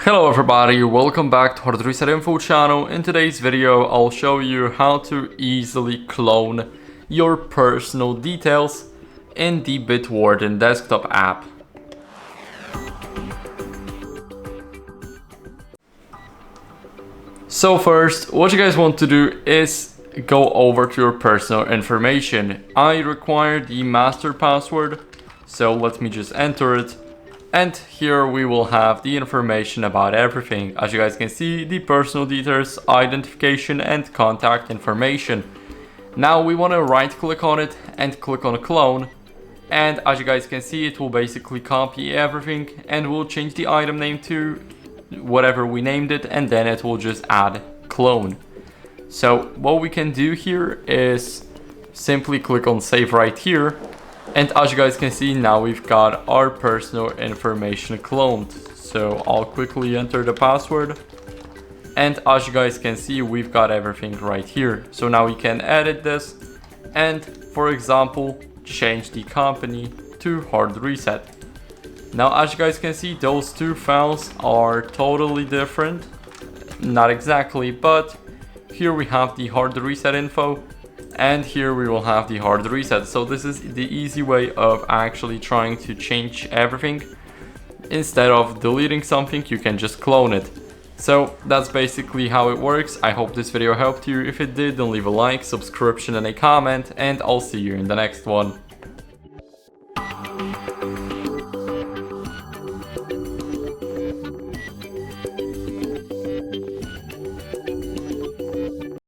Hello everybody, welcome back to Hard Reset Info channel. In today's video, I'll show you how to easily clone your personal details in the Bitwarden Desktop app. So first, what you guys want to do is go over to your personal information. I require the master password, so let me just enter it. And here we will have the information about everything. As you guys can see, the personal details, identification and contact information. Now we want to right click on it and click on clone. And as you guys can see, it will basically copy everything and we'll change the item name to whatever we named it, and then it will just add clone. So what we can do here is simply click on save right here. And as you guys can see, now we've got our personal information cloned. So I'll quickly enter the password. And as you guys can see, we've got everything right here. So now we can edit this and, for example, change the company to Hard Reset. Now, as you guys can see, those two files are totally different. Not exactly, but here we have the Hard Reset info. And here we will have the hard reset. So this is the easy way of actually trying to change everything. Instead of deleting something, you can just clone it. So that's basically how it works. I hope this video helped you. If it did, then leave a like, subscription and a comment, and I'll see you in the next one.